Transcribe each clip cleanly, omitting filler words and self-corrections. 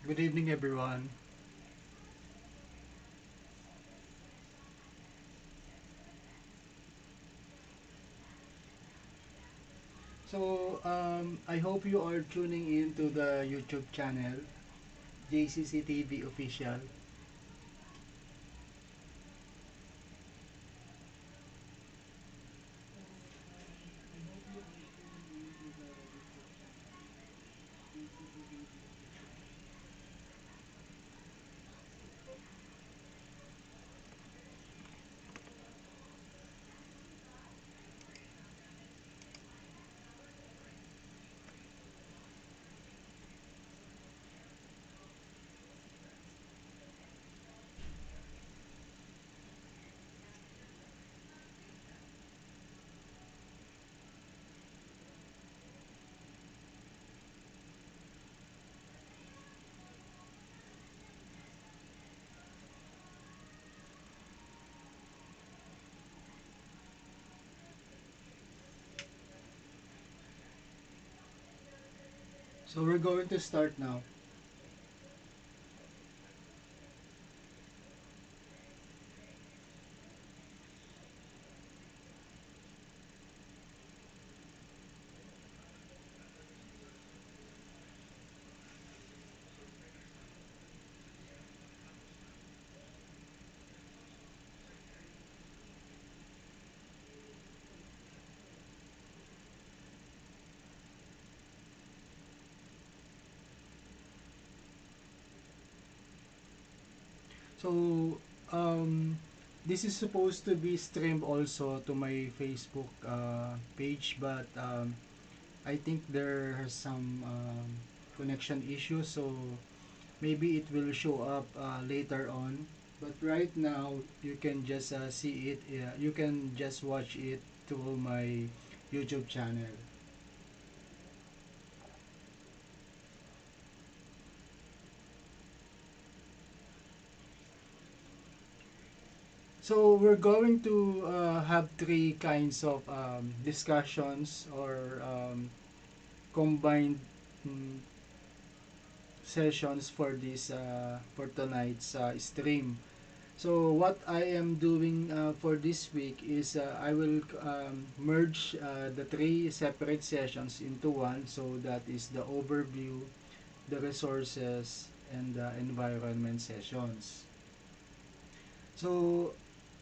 Good evening, everyone. I hope you are tuning in to the YouTube channel, JCCTV Official. So we're going to start now. So um, this is supposed to be streamed also to my Facebook page, but I think there are some connection issues, so maybe it will show up later on. But right now, you can just see it. You can just watch it through my YouTube channel. So we're going to have three kinds of discussions or combined mm, sessions for this for tonight's stream. So what I am doing for this week is I will merge the three separate sessions into one. So that is the overview, the resources, and the environment sessions. So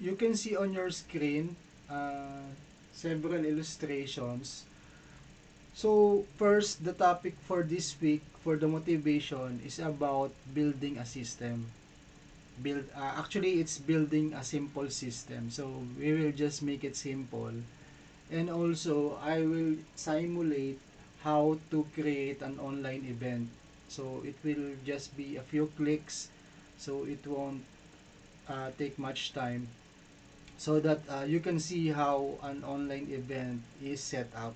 you can see on your screen several illustrations. So first, the topic for this week for the motivation is about building a system. Actually, it's building a simple system. So we will just make it simple. And also, I will simulate how to create an online event. So it will just be a few clicks. So it won't take much time. So that you can see how an online event is set up.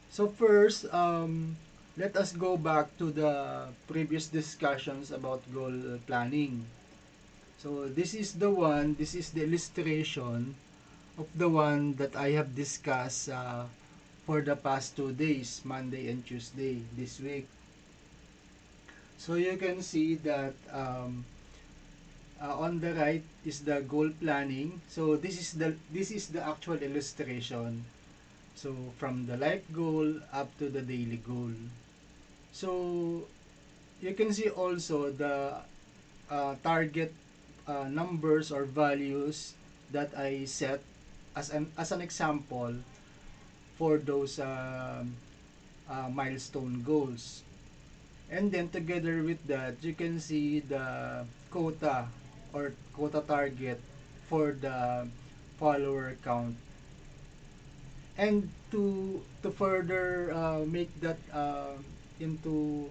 So first, let us go back to the previous discussions about goal planning. So this is the illustration of the one that I have discussed for the past 2 days, Monday and Tuesday this week. So you can see that on the right is the goal planning. So this is the actual illustration. So from the life goal up to the daily goal. So you can see also the target numbers or values that I set as an example for those milestone goals. And then together with that, you can see the quota or quota target for the follower count. And to further make that into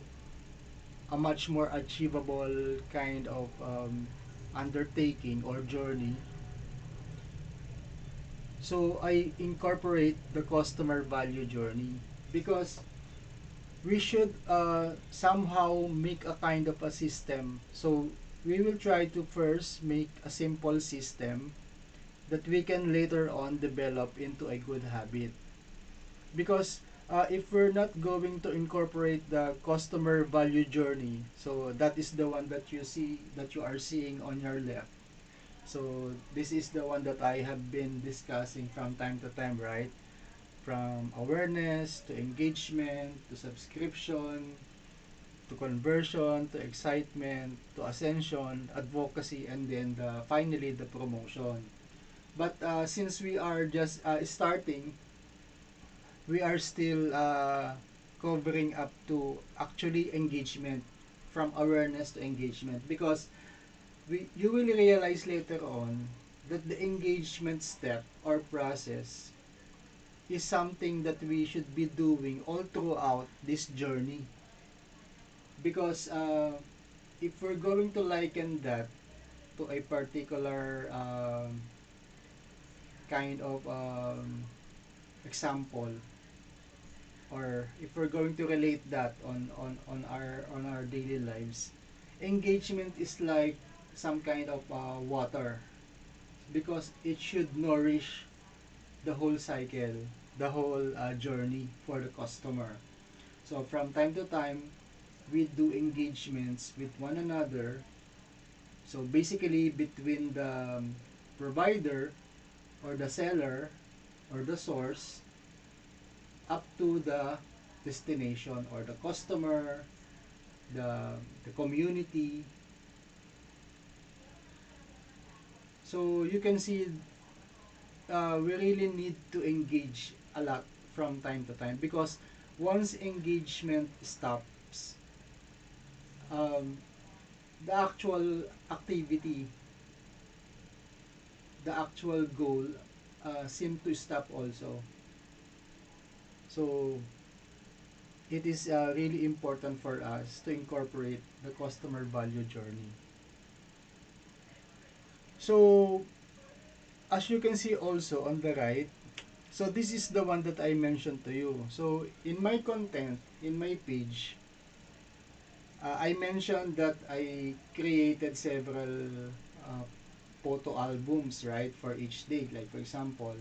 a much more achievable kind of undertaking or journey, so I incorporate the customer value journey because we should somehow make a kind of a system. So we will try to first make a simple system that we can later on develop into a good habit. Because if we're not going to incorporate the customer value journey, so that is the one that you see, that you are seeing on your left. So this is the one that I have been discussing from time to time, right? From awareness to engagement to subscription to conversion to excitement to ascension, advocacy, and then finally the promotion. But since we are just starting, we are still covering up to actually engagement, from awareness to engagement, because you will realize later on that the engagement step or process is something that we should be doing all throughout this journey, because if we're going to liken that to a particular kind of example, or if we're going to relate that on our daily lives, engagement is like some kind of water, because it should nourish the whole cycle, the whole journey for the customer. So from time to time, we do engagements with one another. So basically, between the provider or the seller or the source up to the destination or the customer, the community. So you can see we really need to engage a lot from time to time, because once engagement stops, um, the actual activity, the actual goal seem to stop also. So it is really important for us to incorporate the customer value journey. So as you can see also on the right, so this is the one that I mentioned to you. So in my content, in my page, I mentioned that I created several uh, photo albums, right, for each day. Like for example,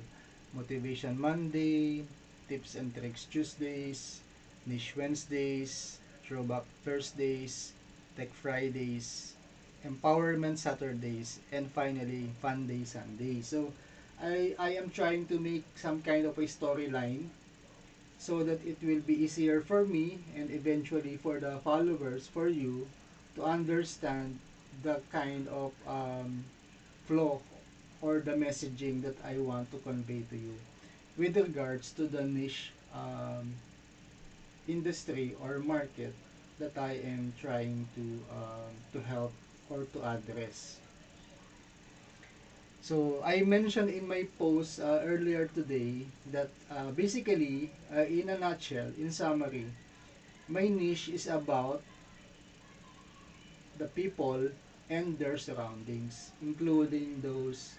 Motivation Monday, Tips and Tricks Tuesdays, Niche Wednesdays, Throwback Thursdays, Tech Fridays, Empowerment Saturdays, and finally Fun Day Sunday. So I am trying to make some kind of a storyline so that it will be easier for me and eventually for the followers, for you, to understand the kind of flow or the messaging that I want to convey to you with regards to the niche industry or market that I am trying to help or to address. So I mentioned in my post earlier today that basically, in a nutshell, in summary, my niche is about the people and their surroundings, including those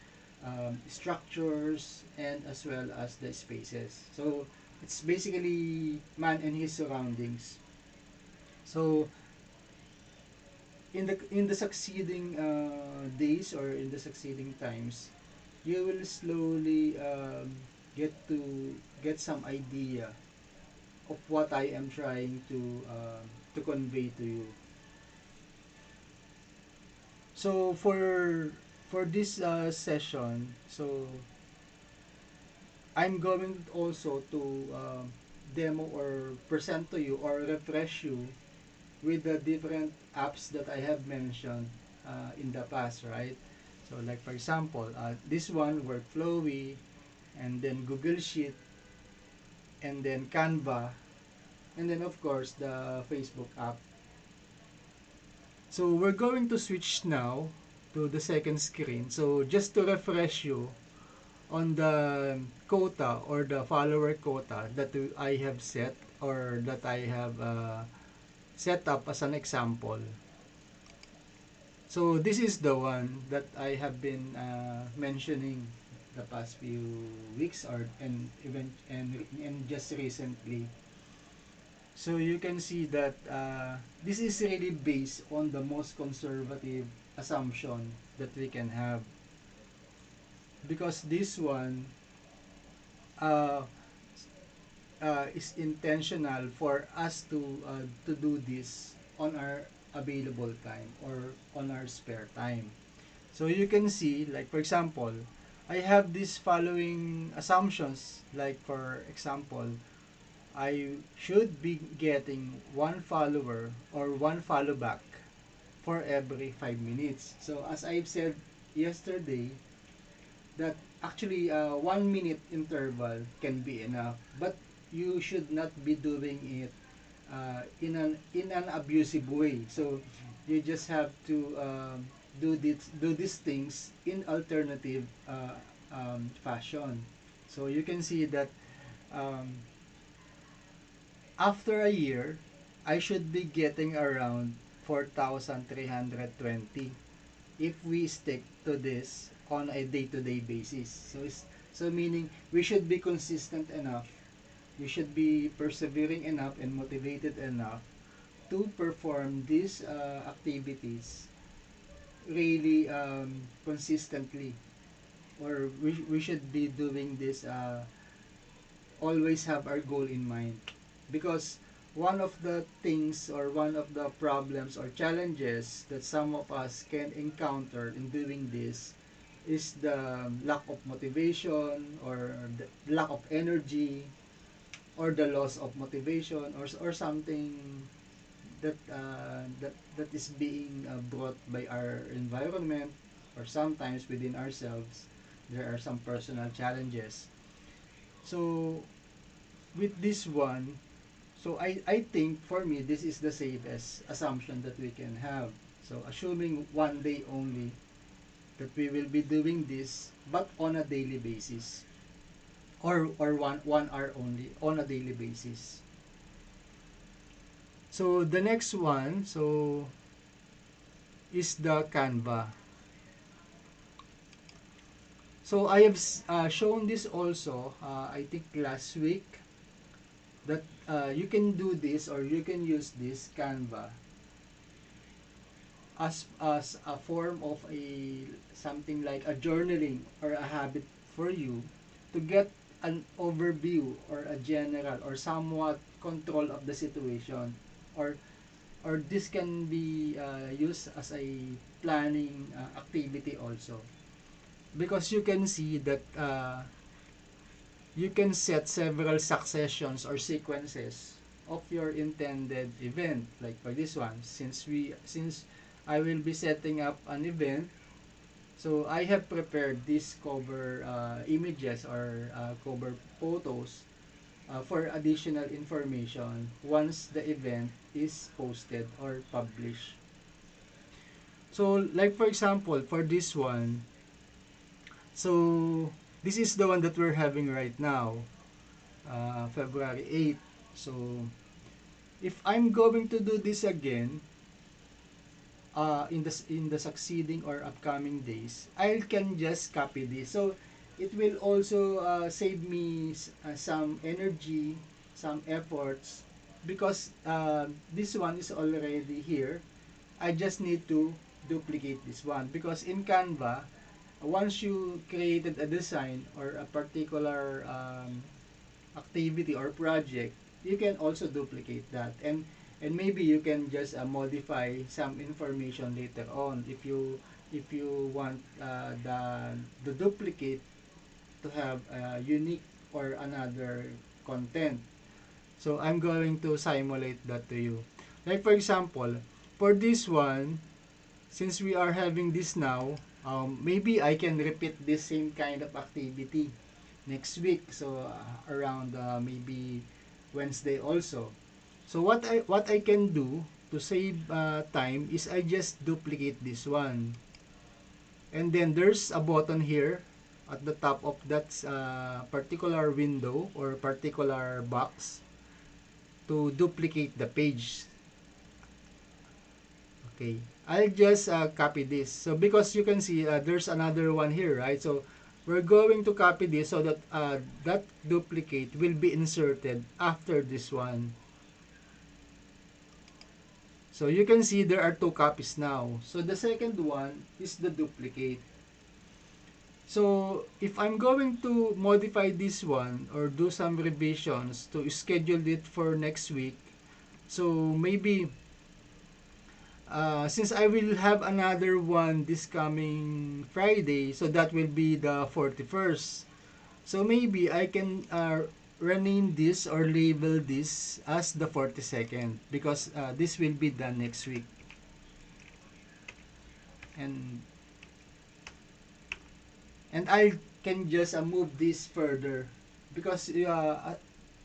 structures and as well as the spaces. So it's basically man and his surroundings. So in the succeeding days or in the succeeding times, you will slowly get some idea of what I am trying to convey to you. So for this session, so I'm going also to demo or present to you or refresh you with the different apps that I have mentioned in the past, right? So like for example, this one Workflowy, and then Google Sheet, and then Canva, and then of course the Facebook app. So we're going to switch now to the second screen. So just to refresh you on the quota or the follower quota that I have set or that I have set up as an example. So this is the one that I have been mentioning the past few weeks or and even and just recently. So you can see that this is really based on the most conservative assumption that we can have, because this one uh, is intentional for us to do this on our available time or on our spare time. So you can see, like for example, I have these following assumptions. Like for example, I should be getting one follower or one follow back for every 5 minutes. So as I've said yesterday, that actually 1 minute interval can be enough, but you should not be doing it in an abusive way. So you just have to do these things in alternative fashion. So you can see that um, after a year, I should be getting around 4,320 if we stick to this on a day-to-day basis. So meaning we should be consistent enough. We should be persevering enough and motivated enough to perform these activities really consistently, or we should be doing this always have our goal in mind, because one of the things or one of the problems or challenges that some of us can encounter in doing this is the lack of motivation, or the lack of energy, or the loss of motivation, or something that is being brought by our environment, or sometimes within ourselves. There are some personal challenges. So with this one, so I think for me this is the safest assumption that we can have. So assuming one day only that we will be doing this, but on a daily basis, or one hour only on a daily basis. So the next one, so is the Canva. So I have shown this also, I think last week, that you can do this, or you can use this Canva as a form of a something like a journaling or a habit for you to get an overview or a general or somewhat control of the situation, or this can be used as a planning activity also, because you can see that you can set several successions or sequences of your intended event. Like for this one, since I will be setting up an event, so I have prepared this cover images, or cover photos for additional information once the event is posted or published. So like for example, for this one, so this is the one that we're having right now, February 8th. So if I'm going to do this again in the succeeding or upcoming days, I can just copy this. So it will also save me some energy, some efforts, because this one is already here. I just need to duplicate this one, because in Canva, once you created a design or a particular activity or project, you can also duplicate that, and maybe you can just modify some information later on if you want the duplicate to have a unique or another content. So I'm going to simulate that to you. Like for example, for this one, since we are having this now, maybe I can repeat this same kind of activity next week. So around maybe Wednesday also. So what I can do to save time is I just duplicate this one. And then there's a button here at the top of that particular window or particular box to duplicate the page. Okay, I'll just copy this. So because you can see there's another one here, right? So we're going to copy this so that that duplicate will be inserted after this one. So you can see there are two copies now. So the second one is the duplicate. So if I'm going to modify this one or do some revisions to schedule it for next week, so maybe since I will have another one this coming Friday, so that will be the 41st. So maybe I can rename this or label this as the 42nd because this will be done next week. And I can just move this further because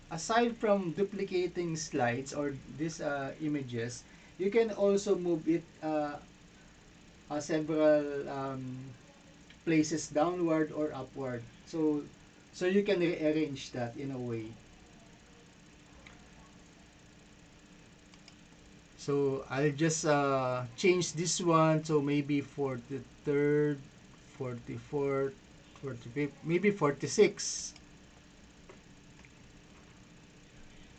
aside from duplicating slides or these images, you can also move it several places downward or upward. So you can rearrange that in a way. So I'll just change this one. So maybe 43rd, 44th, 45th, maybe 46,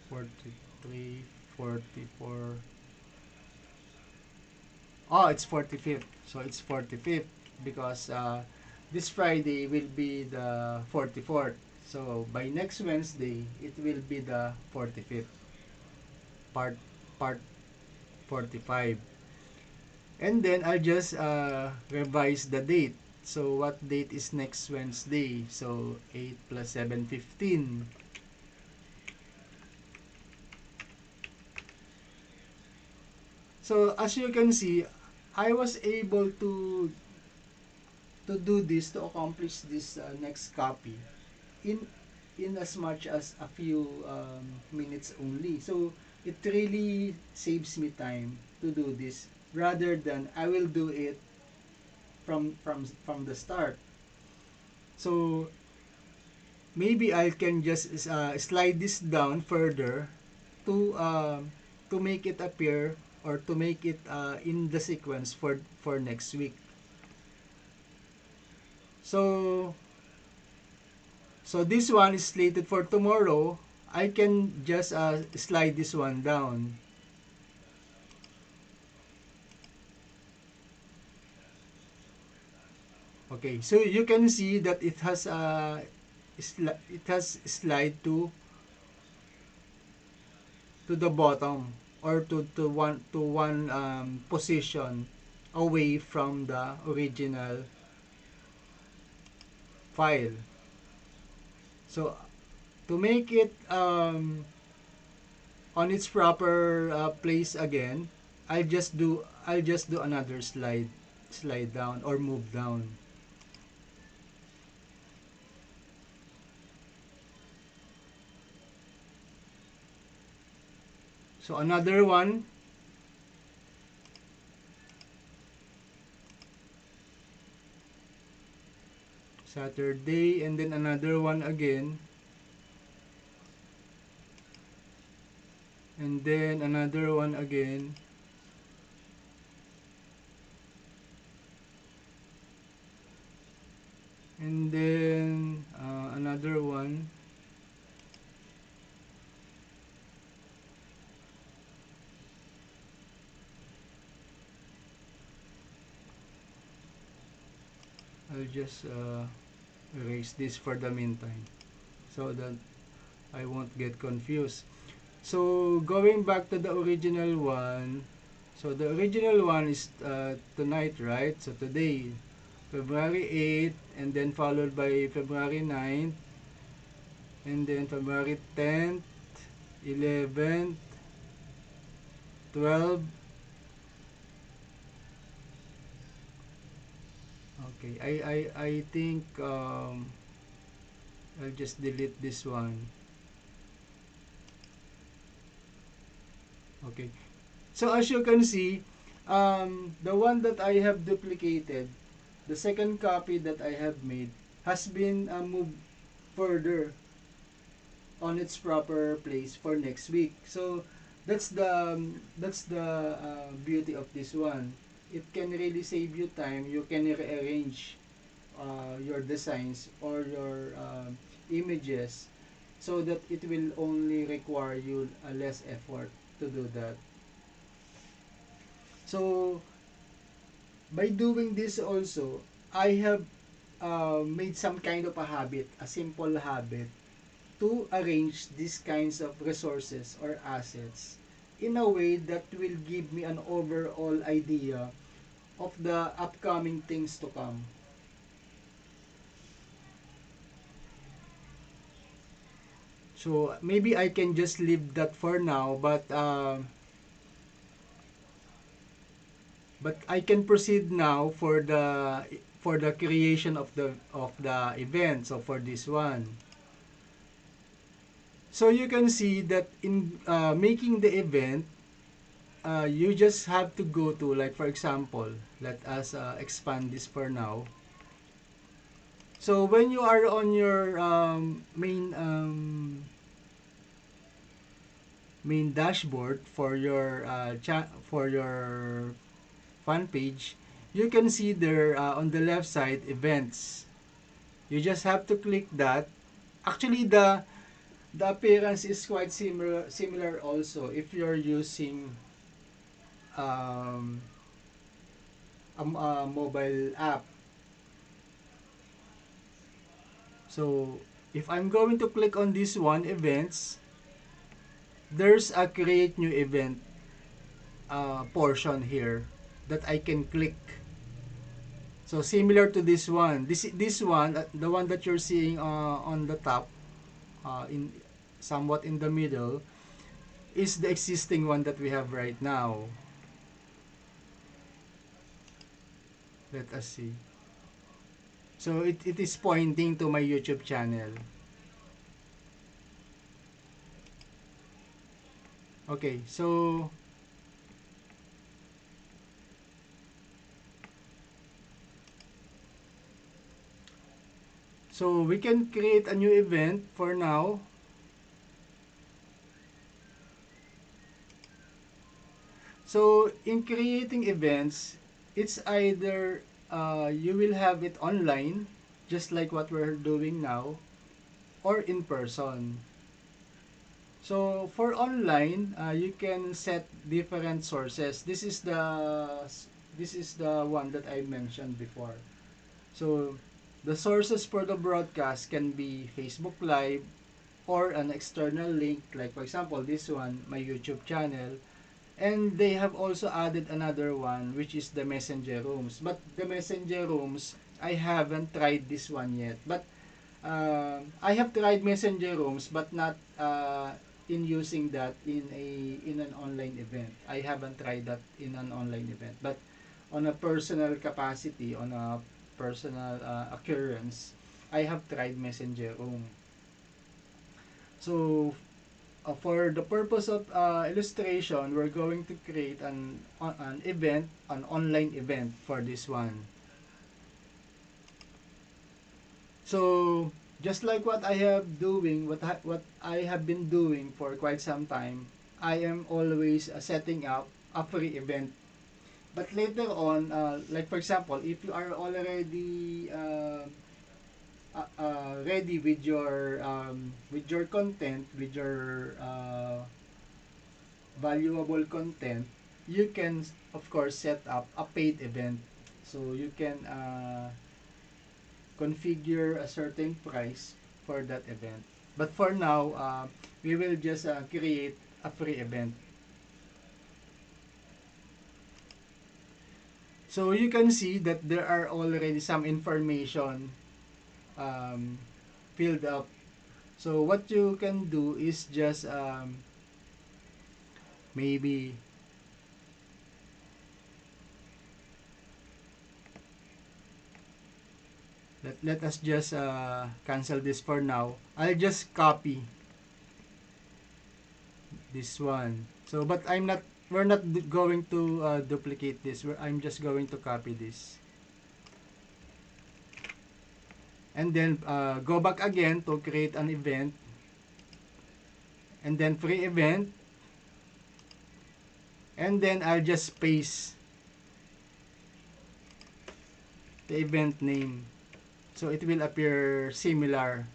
43, 44. Oh, it's 45th. So it's 45th because this Friday will be the 44th. So by next Wednesday, it will be the 45th, part part 45. And then I'll just revise the date. So what date is next Wednesday? So 8 plus 7, 15. So as you can see, I was able to do this, to accomplish this next copy in as much as a few minutes only. So it really saves me time to do this rather than I will do it from the start. So maybe I can just slide this down further to to make it appear or to make it in the sequence for next week. So this one is slated for tomorrow. I can just slide this one down. Okay, so you can see that it has it has slide to the bottom or to one position away from the original file. So to make it on its proper place again, I'll just do another slide down or move down. So another one, Saturday, and then another one again, and then another one again, and then another one. I'll just erase this for the meantime so that I won't get confused. So going back to the original one, so the original one is tonight, right? So today, February 8th, and then followed by February 9th, and then February 10th, 11th, 12th. Okay, I think I'll just delete this one. Okay. So as you can see, the one that I have duplicated, the second copy that I have made, has been moved further on its proper place for next week. So that's the beauty of this one. It can really save you time. You can rearrange your designs or your images so that it will only require you less effort to do that. So by doing this also, I have made some kind of a habit, a simple habit, to arrange these kinds of resources or assets in a way that will give me an overall idea of the upcoming things to come. So maybe I can just leave that for now, but I can proceed now for the creation of the event. So for this one, so you can see that in making the event, you just have to go to, like for example, let us expand this for now. So when you are on your main dashboard for your for your fan page, you can see there on the left side events. You just have to click that. Actually, the appearance is quite similar also if you're using um, a mobile app. So if I'm going to click on this one, events, there's a create new event portion here that I can click. So similar to this one, this one, the one that you're seeing on the top, in somewhat in the middle, is the existing one that we have right now. Let us see. So it is pointing to my YouTube channel. Okay, so we can create a new event for now. So in creating events, it's either you will have it online, just like what we're doing now, or in person. So for online, you can set different sources. This is the one that I mentioned before. So the sources for the broadcast can be Facebook Live or an external link, like for example this one, my YouTube channel. And they have also added another one, which is the messenger rooms. But the messenger rooms, I haven't tried this one yet. But I have tried messenger rooms, but not in using that in an online event. I haven't tried that in an online event. But on a personal capacity, on a personal occurrence, I have tried messenger room. So for the purpose of illustration, we're going to create an event, an online event for this one. So just like what I have doing, what I have been doing for quite some time, I am always setting up a free event. But later on, like for example, if you are already ready with your content, with your valuable content, you can of course set up a paid event. So you can configure a certain price for that event. But for now, we will just create a free event. So you can see that there are already some information um, filled up. So what you can do is just maybe let us just cancel this for now. I'll just copy this one. So but we're not going to duplicate this. I'm just going to copy this. And then go back again to create an event. And then free event. And then I'll just paste the event name. So it will appear similar.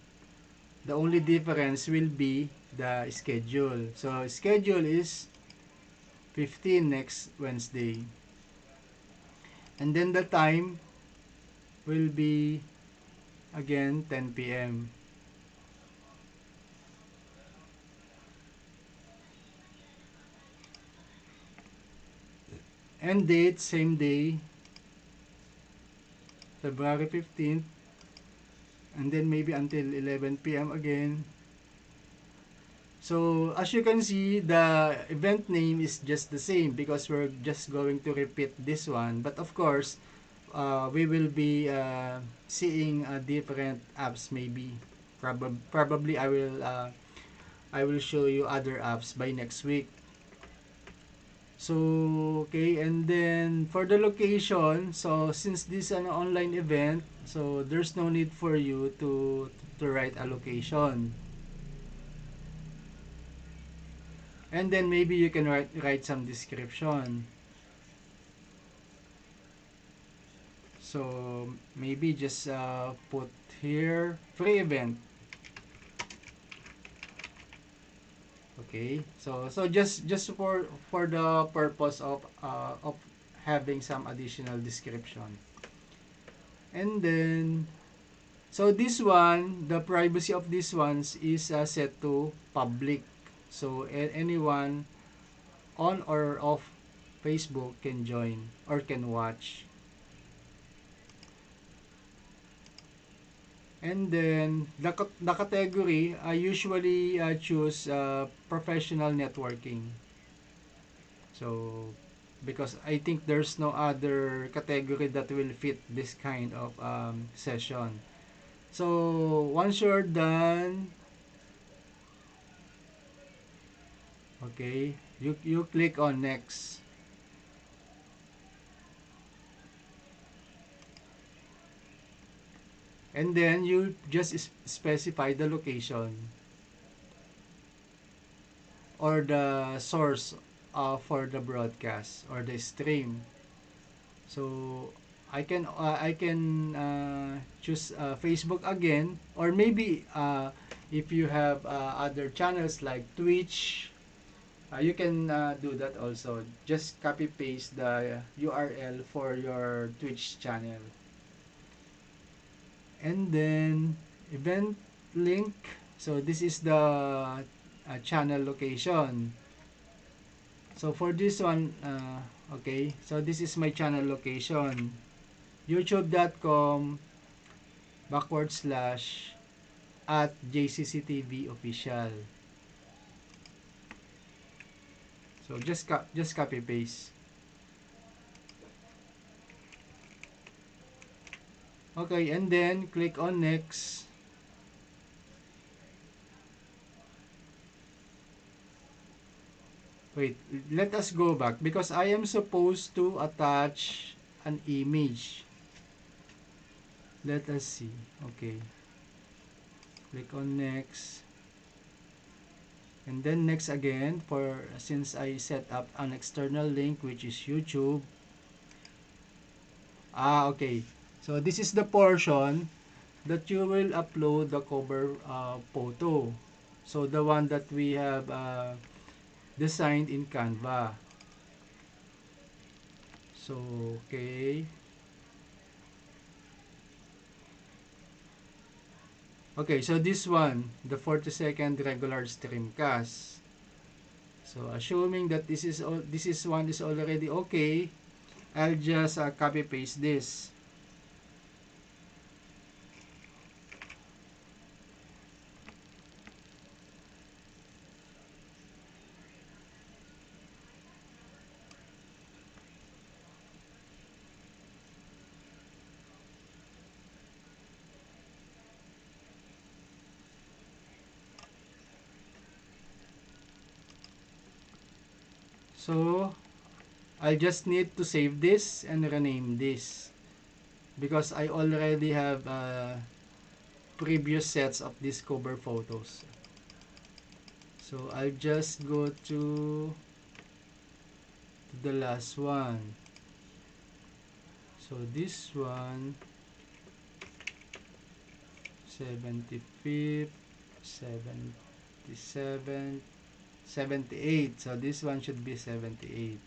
The only difference will be the schedule. So schedule is 15 next Wednesday. And then the time will be again 10 p.m. End date same day, February 15th, and then maybe until 11 p.m. again. So as you can see, the event name is just the same because we're just going to repeat this one. But of course, we will be seeing different apps maybe. Probably I will show you other apps by next week. So okay, and then for the location, so since this is an online event, so there's no need for you to write a location. And then maybe you can write some description. So maybe just put here free event. Okay. So just for the purpose of having some additional description. And then so this one, the privacy of these ones is set to public. So anyone on or off Facebook can join or can watch. And then the category, I usually choose professional networking. So because I think there's no other category that will fit this kind of session. So once you're done, okay, you click on next. And then you just specify the location or the source for the broadcast or the stream. So I can choose Facebook again, or maybe if you have other channels like Twitch, you can do that also. Just copy paste the URL for your Twitch channel, and then event link. So this is the channel location. So for this one, okay. So this is my channel location. youtube.com/@ JCCTV official. So just copy paste. Okay, and then click on next. Wait, let us go back because I am supposed to attach an image. Let us see. Okay. Click on next. And then next again for since I set up an external link which is YouTube. Okay. So this is the portion that you will upload the cover photo. So the one that we have designed in Canva. So okay. Okay, so this one, the 40-second regular streamcast. So assuming that this is one is already okay, I'll just copy paste this. So I just need to save this and rename this because I already have previous sets of these cover photos. So I'll just go to the last one. So this one, 75th, 77th, 78. So this one should be 78.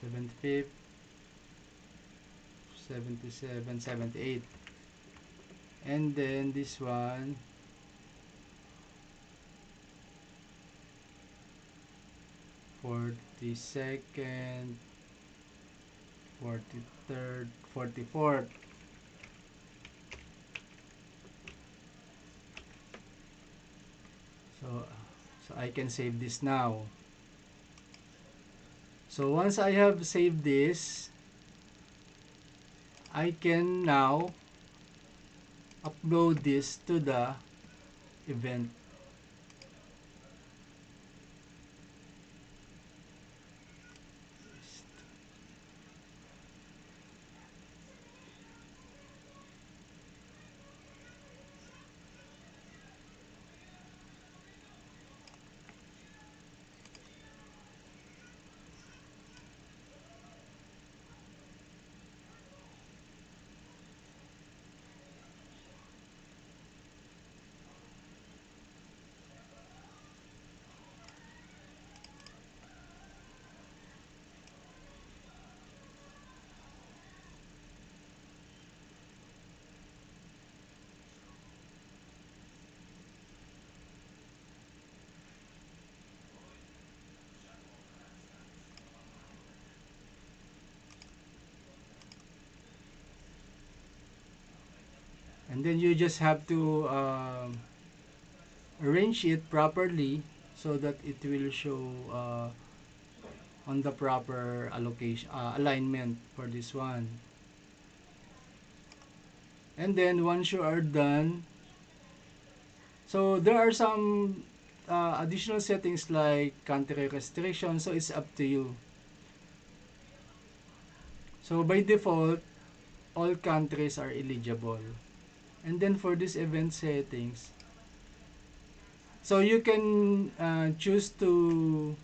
75th, 77, 78. And then this one, 42nd, 43rd, 44th. So I can save this now. So once I have saved this, I can now upload this to the event. And then you just have to arrange it properly so that it will show on the proper allocation alignment for this one. And then once you are done, so there are some additional settings like country restrictions, so it's up to you. So by default, all countries are eligible. And then for this event settings, so you can choose to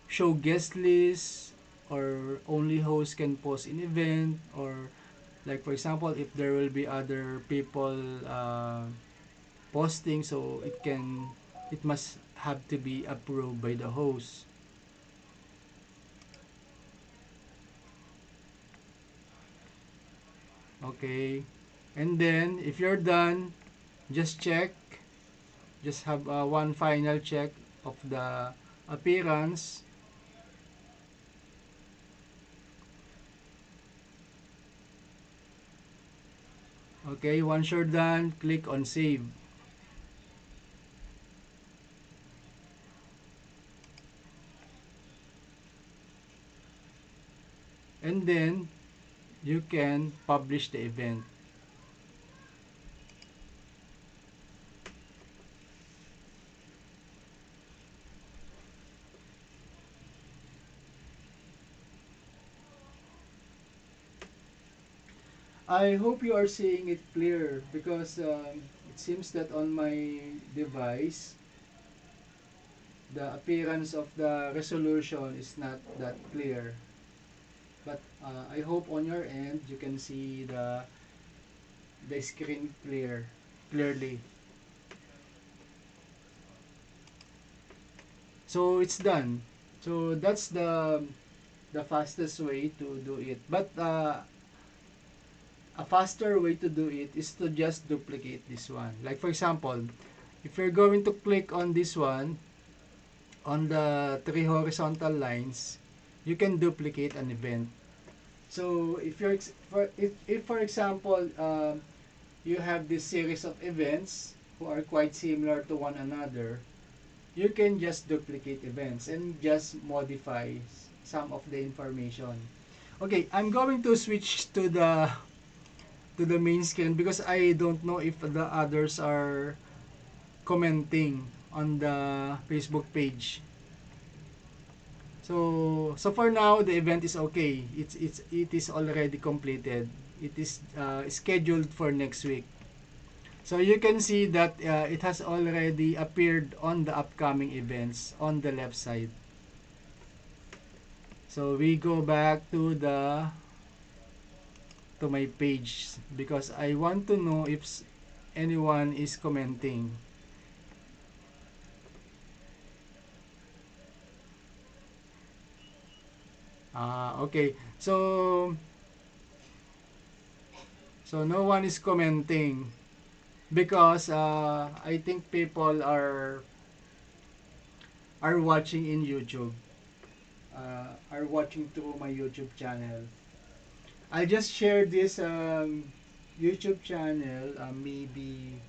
show guest list, or only host can post in event, or like for example if there will be other people posting, so it must have to be approved by the host. Okay, and then if you're done, just check, just have one final check of the appearance. Okay, once you're done, click on save. And then you can publish the event. I hope you are seeing it clear, because it seems that on my device the appearance of the resolution is not that clear. But I hope on your end you can see the screen clearly. So it's done. So that's the fastest way to do it. But a faster way to do it is to just duplicate this one. Like for example, if you're going to click on this one, on the three horizontal lines, you can duplicate an event. So if for example you have this series of events who are quite similar to one another, you can just duplicate events and just modify some of the information. Okay, I'm going to switch to the main screen because I don't know if the others are commenting on the Facebook page. So for now the event is okay. It is already completed. It is scheduled for next week. So you can see that it has already appeared on the upcoming events on the left side. So we go back to my page because I want to know if anyone is commenting. Okay. So no one is commenting because I think people are watching in YouTube. Are watching through my YouTube channel. I just share this YouTube channel maybe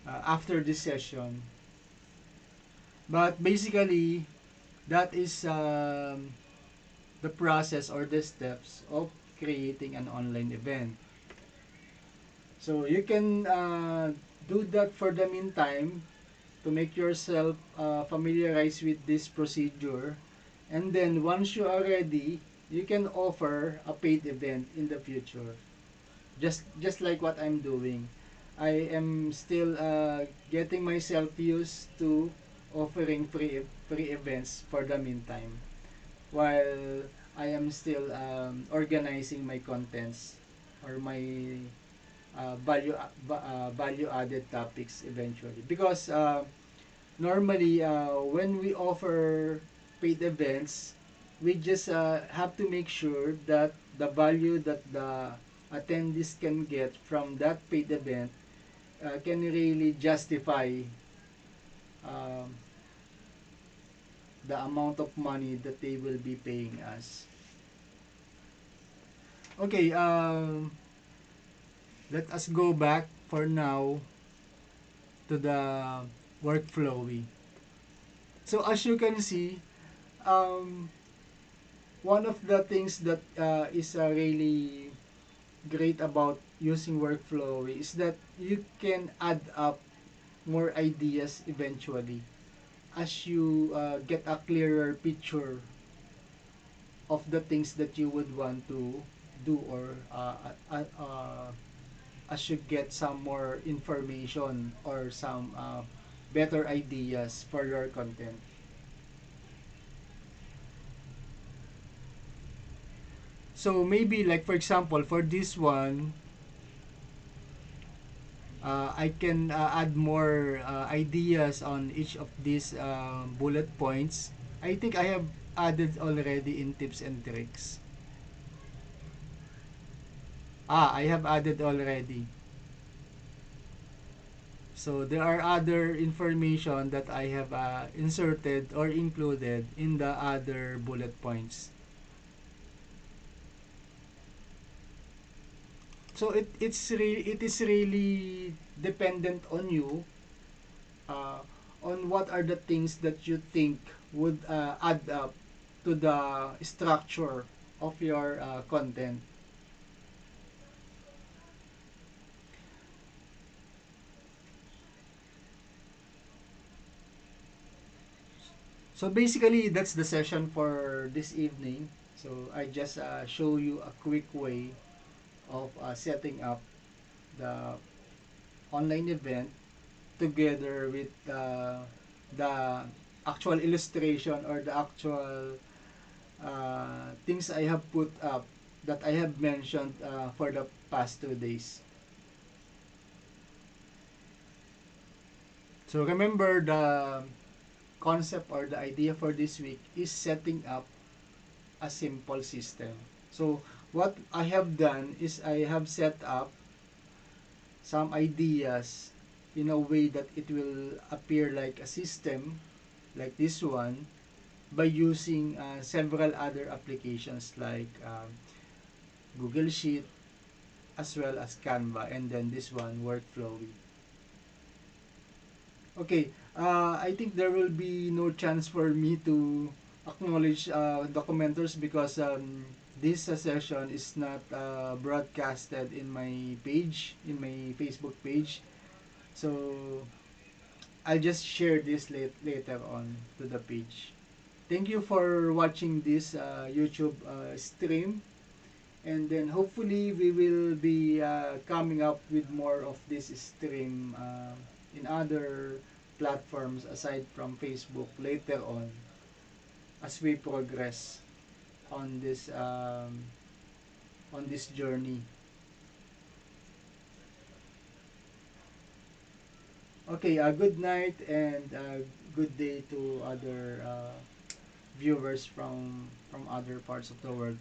after this session. But basically, that is the process or the steps of creating an online event. So you can do that for the meantime to make yourself familiarize with this procedure. And then once you are ready, you can offer a paid event in the future. Just like what I'm doing. I am still getting myself used to offering free events for the meantime while I am still organizing my contents or my value added topics eventually because normally when we offer paid events we just have to make sure that the value that the attendees can get from that paid event can really justify um, the amount of money that they will be paying us. Okay, let us go back for now to the workflowy. So as you can see, um, one of the things that is really great about using workflowy is that you can add up more ideas eventually as you get a clearer picture of the things that you would want to do or as you get some more information or some better ideas for your content. So maybe like for example for this one, I can add more ideas on each of these bullet points. I think I have added already in tips and tricks. I have added already. So there are other information that I have inserted or included in the other bullet points. So it is really dependent on you uh, on what are the things that you think would add up to the structure of your content. So basically, that's the session for this evening. So I just show you a quick way of setting up the online event together with the actual illustration or the actual things I have put up that I have mentioned for the past 2 days. So remember the concept or the idea for this week is setting up a simple system. So what I have done is I have set up some ideas in a way that it will appear like a system like this one by using several other applications like Google Sheet as well as Canva and then this one Workflowy. Okay, I think there will be no chance for me to acknowledge the commenters because this session is not broadcasted in my page, in my Facebook page. So I'll just share this later on to the page. Thank you for watching this YouTube stream. And then hopefully we will be coming up with more of this stream in other platforms aside from Facebook later on as we progress on this journey. Okay, good night and good day to other viewers from other parts of the world.